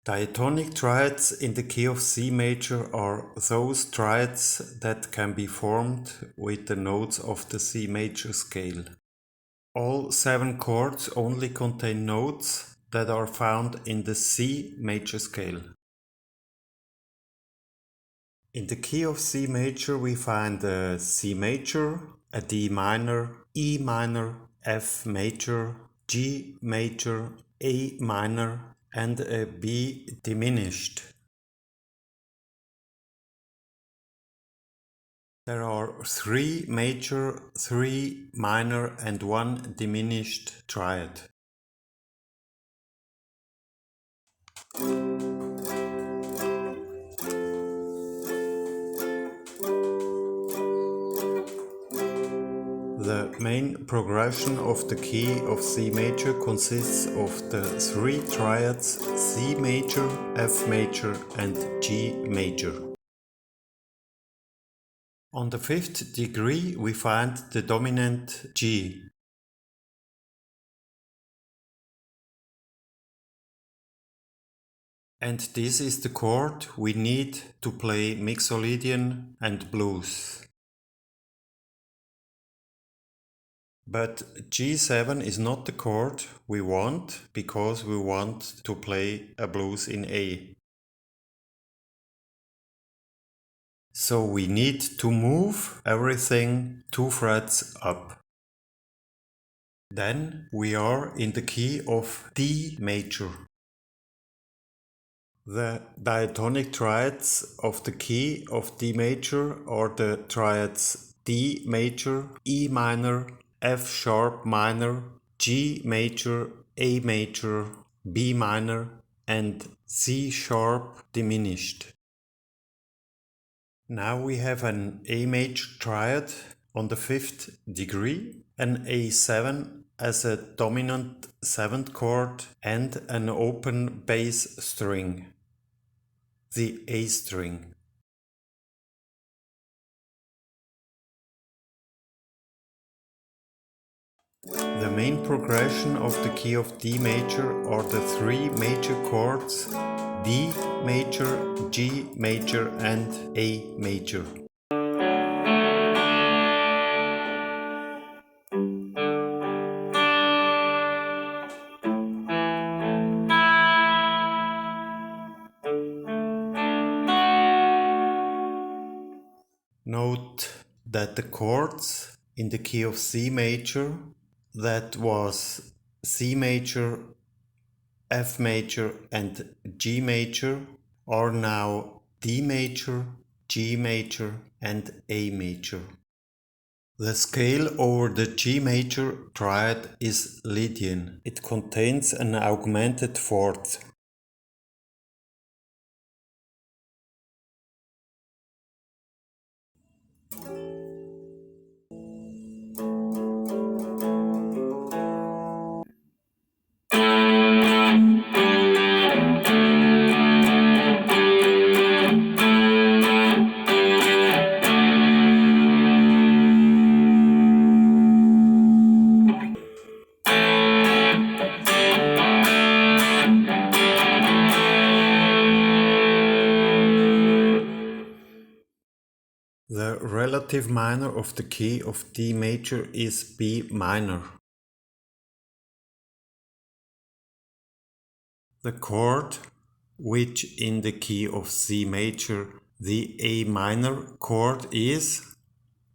Diatonic triads in the key of C major are those triads that can be formed with the notes of the C major scale. All 7 chords only contain notes that are found in the C major scale. In the key of C major we find a C major, a D minor, E minor, F major, G major, A minor, and a B diminished. There are 3 major, 3 minor and 1 diminished triad. The main progression of the key of C major consists of the 3 triads C major, F major and G major. On the 5th degree we find the dominant G. And this is the chord we need to play Mixolydian and blues. But G7 is not the chord we want because we want to play a blues in A. So we need to move everything 2 frets up. Then we are in the key of D major. The diatonic triads of the key of D major are the triads D major, E minor, F sharp minor, G major, A major, B minor and C sharp diminished. Now we have an A major triad on the 5th degree, an A7 as a dominant 7th chord and an open bass string, the A string. The main progression of the key of D major are the 3 major chords D major, G major and A major. Note that the chords in the key of C major, that was C major, F major and G major, are now D major, G major and A major. The scale over the G major triad is Lydian. It contains an augmented fourth. The relative minor of the key of D major is B minor. The chord, which in the key of C major the A minor chord is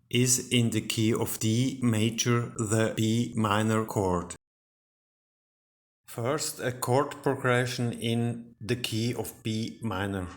in the key of D major the B minor chord. First, a chord progression in the key of B minor.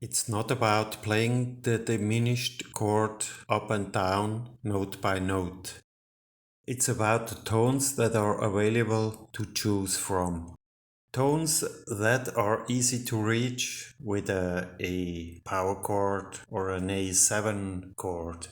It's not about playing the diminished chord up and down, note by note. It's about the tones that are available to choose from. Tones that are easy to reach with a power chord or an A7 chord.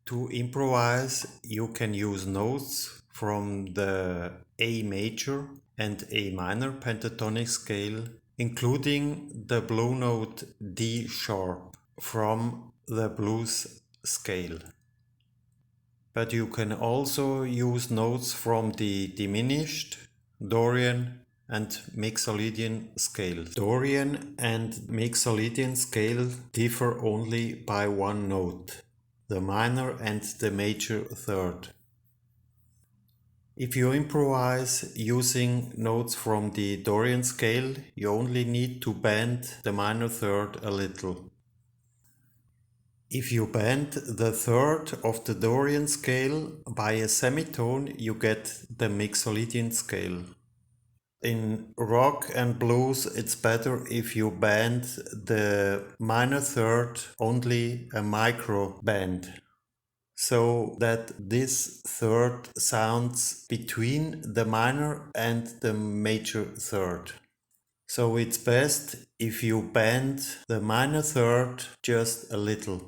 To improvise, you can use notes from the A major and A minor pentatonic scale, including the blue note D sharp from the blues scale. But you can also use notes from the diminished, Dorian and Mixolydian scales. Dorian and Mixolydian scale differ only by one note, the minor and the major third. If you improvise using notes from the Dorian scale, you only need to bend the minor third a little. If you bend the third of the Dorian scale by a semitone, you get the Mixolydian scale. In rock and blues, it's better if you bend the minor third only a micro bend, so that this third sounds between the minor and the major third. So it's best if you bend the minor third just a little.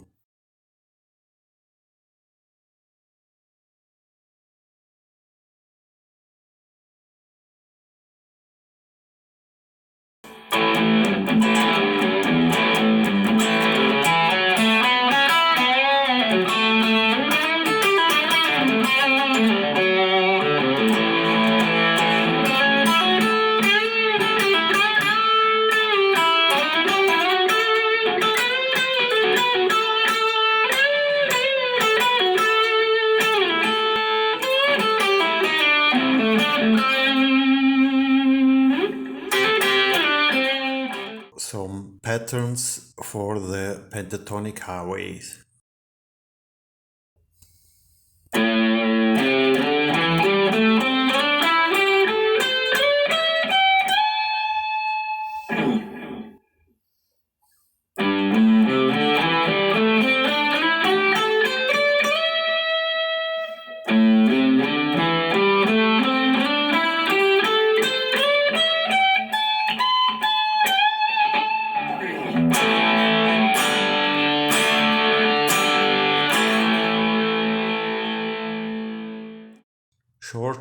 Some patterns for the pentatonic highways.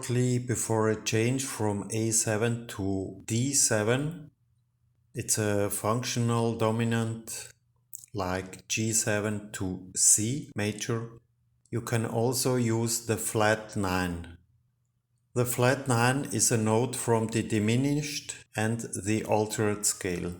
shortly before a change from A7 to D7. It's a functional dominant like G7 to C major. You can also use the flat 9. The flat 9 is a note from the diminished and the altered scale.